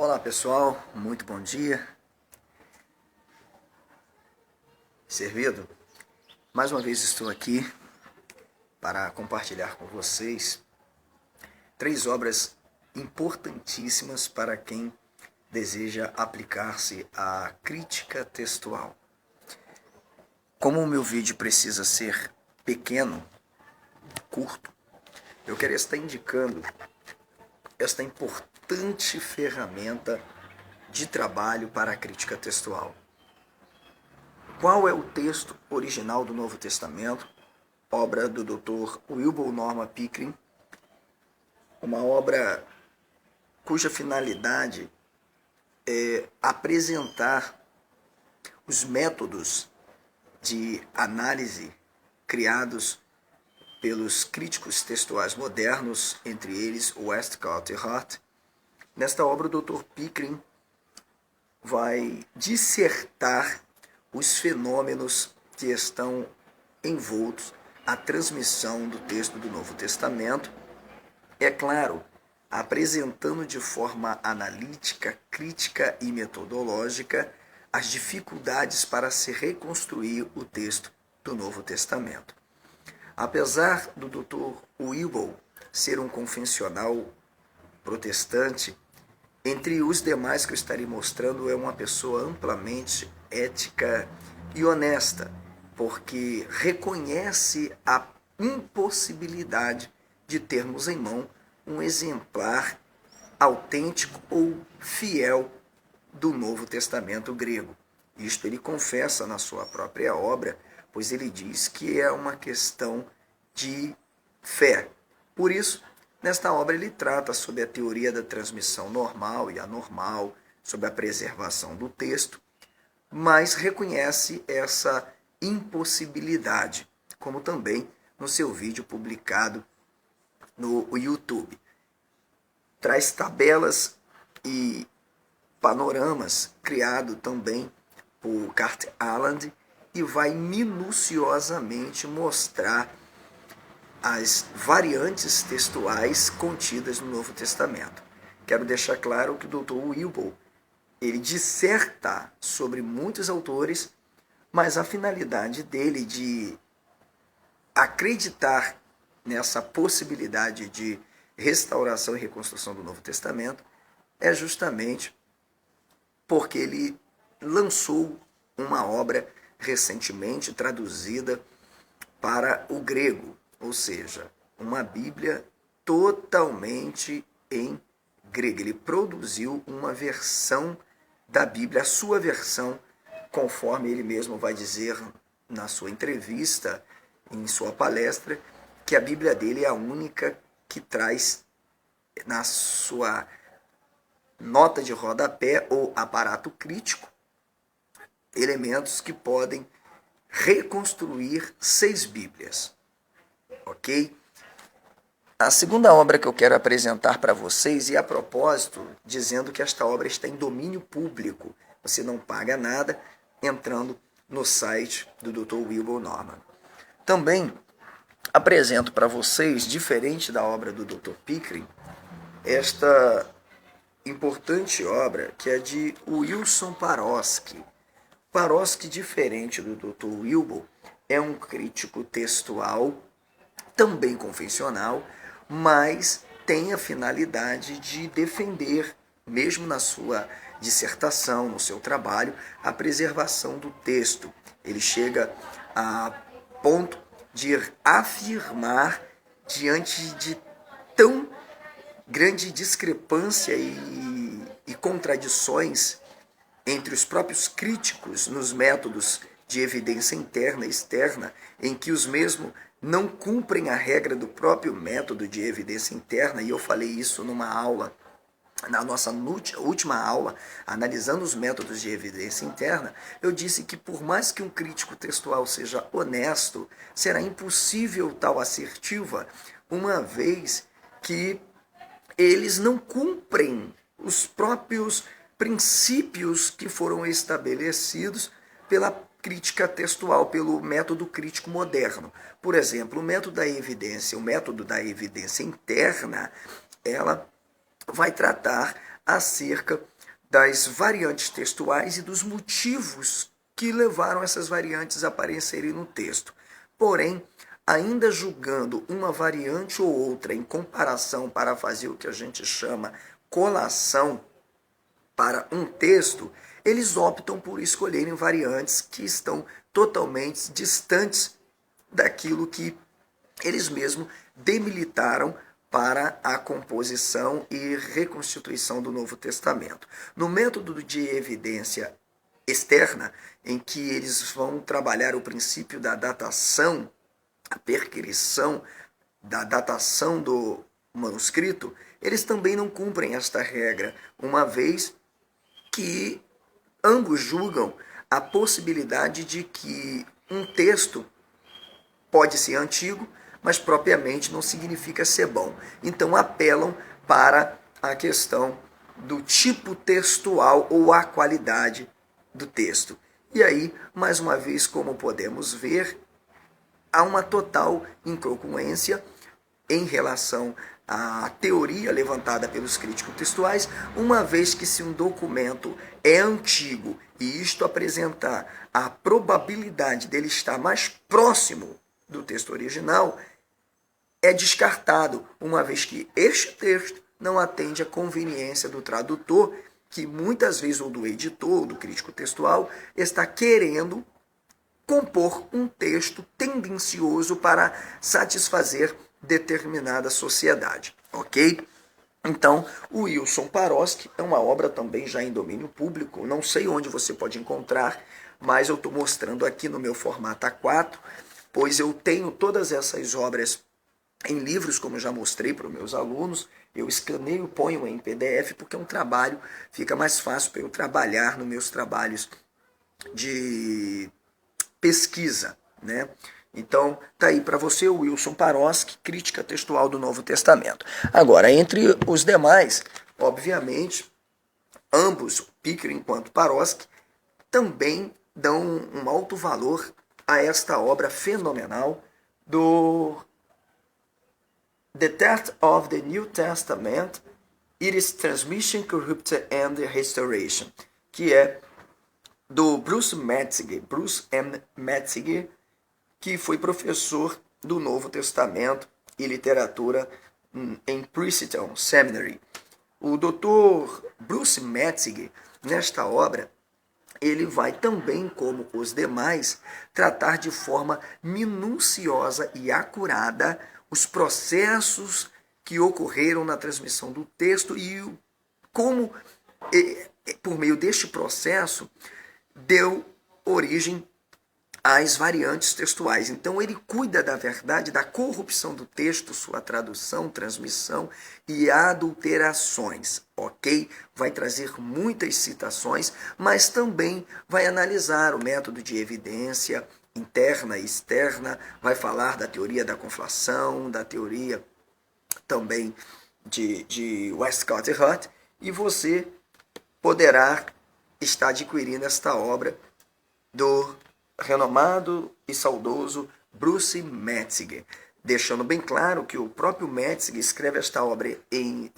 Olá pessoal, muito bom dia. Servido? Mais uma vez estou aqui para compartilhar com vocês 3 obras importantíssimas para quem deseja aplicar-se à crítica textual. Como o meu vídeo precisa ser pequeno, curto, eu quero estar indicando esta importante ferramenta de trabalho para a crítica textual. Qual é o texto original do Novo Testamento? Obra do Dr. Wilbur Norman Pickering, uma obra cuja finalidade é apresentar os métodos de análise criados pelos críticos textuais modernos, entre eles Westcott e Hart. Nesta obra, o Dr. Pickering vai dissertar os fenômenos que estão envoltos à transmissão do texto do Novo Testamento, é claro, apresentando de forma analítica, crítica e metodológica as dificuldades para se reconstruir o texto do Novo Testamento. Apesar do Dr. Wilbur ser um confessional protestante, entre os demais que eu estarei mostrando, é uma pessoa amplamente ética e honesta, porque reconhece a impossibilidade de termos em mão um exemplar autêntico ou fiel do Novo Testamento grego. Isto ele confessa na sua própria obra, pois ele diz que é uma questão de fé. Por isso, nesta obra ele trata sobre a teoria da transmissão normal e anormal, sobre a preservação do texto, mas reconhece essa impossibilidade, como também no seu vídeo publicado no YouTube. Traz tabelas e panoramas criado também por Kurt Aland e vai minuciosamente mostrar as variantes textuais contidas no Novo Testamento. Quero deixar claro que o Dr. Wilbur, ele disserta sobre muitos autores, mas a finalidade dele de acreditar nessa possibilidade de restauração e reconstrução do Novo Testamento é justamente porque ele lançou uma obra recentemente traduzida para o grego, ou seja, uma Bíblia totalmente em grego. Ele produziu uma versão da Bíblia, a sua versão, conforme ele mesmo vai dizer na sua entrevista, em sua palestra, que a Bíblia dele é a única que traz na sua nota de rodapé ou aparato crítico elementos que podem reconstruir 6 Bíblias. Ok? A segunda obra que eu quero apresentar para vocês, e a propósito, dizendo que esta obra está em domínio público, você não paga nada entrando no site do Dr. Wilbur Norman. Também apresento para vocês, diferente da obra do Dr. Pickering, esta importante obra que é de Wilson Paroski. Paroski, diferente do Dr. Wilbur, é um crítico textual, também confessional, mas tem a finalidade de defender, mesmo na sua dissertação, no seu trabalho, a preservação do texto. Ele chega a ponto de afirmar, diante de tão grande discrepância e contradições entre os próprios críticos nos métodos de evidência interna e externa, em que os mesmos não cumprem a regra do próprio método de evidência interna, e eu falei isso numa aula, na nossa última aula, analisando os métodos de evidência interna, eu disse que por mais que um crítico textual seja honesto, será impossível tal assertiva, uma vez que eles não cumprem os próprios princípios que foram estabelecidos pela crítica textual, pelo método crítico moderno. Por exemplo, o método da evidência interna, ela vai tratar acerca das variantes textuais e dos motivos que levaram essas variantes a aparecerem no texto. Porém, ainda julgando uma variante ou outra em comparação para fazer o que a gente chama colação para um texto, eles optam por escolherem variantes que estão totalmente distantes daquilo que eles mesmos demilitaram para a composição e reconstituição do Novo Testamento. No método de evidência externa, em que eles vão trabalhar o princípio da datação, a perquisição da datação do manuscrito, eles também não cumprem esta regra, uma vez que ambos julgam a possibilidade de que um texto pode ser antigo, mas propriamente não significa ser bom. Então apelam para a questão do tipo textual ou a qualidade do texto. E aí, mais uma vez, como podemos ver, há uma total incongruência em relação à teoria levantada pelos críticos textuais, uma vez que se um documento é antigo e isto apresentar a probabilidade dele estar mais próximo do texto original, é descartado, uma vez que este texto não atende à conveniência do tradutor, que muitas vezes, ou do editor, ou do crítico textual, está querendo compor um texto tendencioso para satisfazer determinada sociedade, ok? Então, o Wilson Paroski é uma obra também já em domínio público, não sei onde você pode encontrar, mas eu estou mostrando aqui no meu formato A4, pois eu tenho todas essas obras em livros, como eu já mostrei para os meus alunos, eu escaneio e ponho em PDF, porque é um trabalho, fica mais fácil para eu trabalhar nos meus trabalhos de pesquisa, né? Então, tá aí para você o Wilson Paroski, Crítica Textual do Novo Testamento. Agora, entre os demais, obviamente, ambos, Pickering quanto Paroski, também dão um alto valor a esta obra fenomenal do The Text of the New Testament, Its Transmission, Corruption and Restoration, que é do Bruce M. Metziger, que foi professor do Novo Testamento e Literatura em Princeton Seminary. O Dr. Bruce Metziger, nesta obra, ele vai também, como os demais, tratar de forma minuciosa e acurada os processos que ocorreram na transmissão do texto e como, por meio deste processo, deu origem às variantes textuais. Então ele cuida da verdade, da corrupção do texto, sua tradução, transmissão e adulterações, ok? Vai trazer muitas citações, mas também vai analisar o método de evidência interna e externa, vai falar da teoria da conflação, da teoria também de Westcott e Hort, e você poderá estar adquirindo esta obra do renomado e saudoso Bruce Metziger, deixando bem claro que o próprio Metziger escreve esta obra em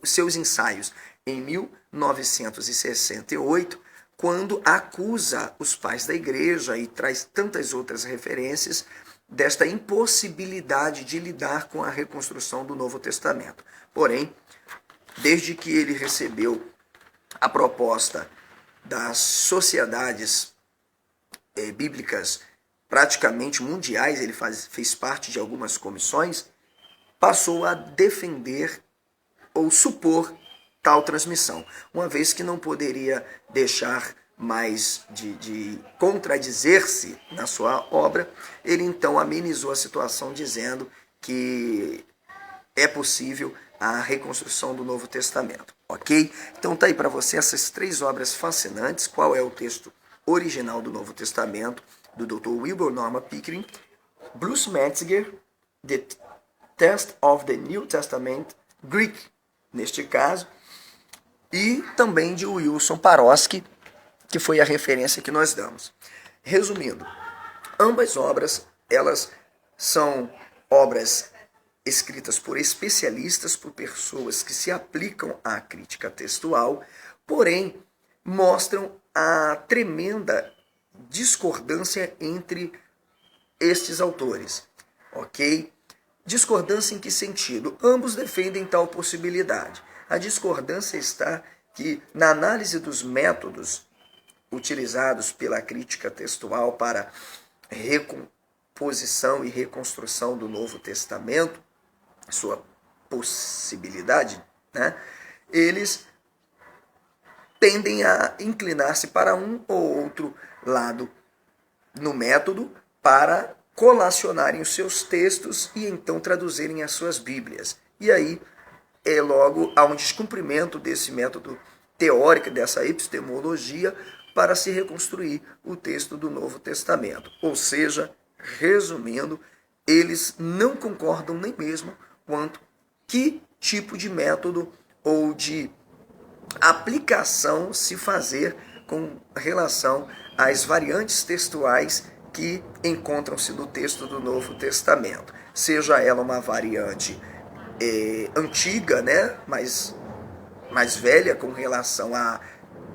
seus ensaios em 1968, quando acusa os pais da igreja e traz tantas outras referências desta impossibilidade de lidar com a reconstrução do Novo Testamento. Porém, desde que ele recebeu a proposta das sociedades bíblicas praticamente mundiais, ele fez parte de algumas comissões, passou a defender ou supor tal transmissão, uma vez que não poderia deixar mais de contradizer-se na sua obra, ele então amenizou a situação dizendo que é possível a reconstrução do Novo Testamento, ok? Então tá aí para você essas três obras fascinantes. Qual é o texto original do Novo Testamento, do Dr. Wilbur Norman Pickering, Bruce Metziger, The Text of the New Testament, Greek, neste caso, e também de Wilson Paroski, que foi a referência que nós damos. Resumindo, ambas obras, elas são obras escritas por especialistas, por pessoas que se aplicam à crítica textual, porém mostram a tremenda discordância entre estes autores, ok? Discordância em que sentido? Ambos defendem tal possibilidade. A discordância está que, na análise dos métodos utilizados pela crítica textual para recomposição e reconstrução do Novo Testamento, sua possibilidade, né? Eles tendem a inclinar-se para um ou outro lado no método para colacionarem os seus textos e então traduzirem as suas Bíblias. E aí, logo, há um descumprimento desse método teórico, dessa epistemologia, para se reconstruir o texto do Novo Testamento. Ou seja, resumindo, eles não concordam nem mesmo quanto que tipo de método ou de aplicação se fazer com relação às variantes textuais que encontram-se no texto do Novo Testamento. Seja ela uma variante antiga, né, mais velha com relação a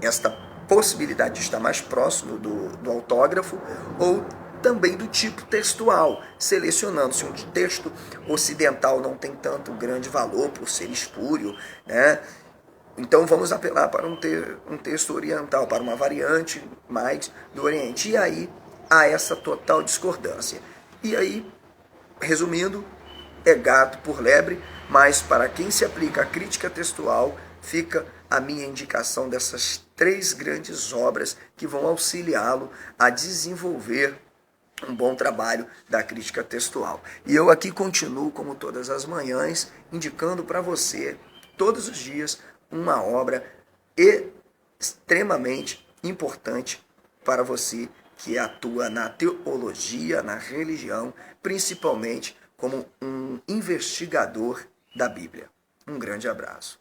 esta possibilidade de estar mais próximo do autógrafo, ou também do tipo textual, selecionando se um texto ocidental não tem tanto grande valor por ser espúrio, né? Então vamos apelar para um texto oriental, para uma variante mais do Oriente. E aí há essa total discordância. E aí, resumindo, é gato por lebre, mas para quem se aplica à crítica textual, fica a minha indicação dessas 3 grandes obras que vão auxiliá-lo a desenvolver um bom trabalho da crítica textual. E eu aqui continuo, como todas as manhãs, indicando para você, todos os dias, uma obra extremamente importante para você que atua na teologia, na religião, principalmente como um investigador da Bíblia. Um grande abraço.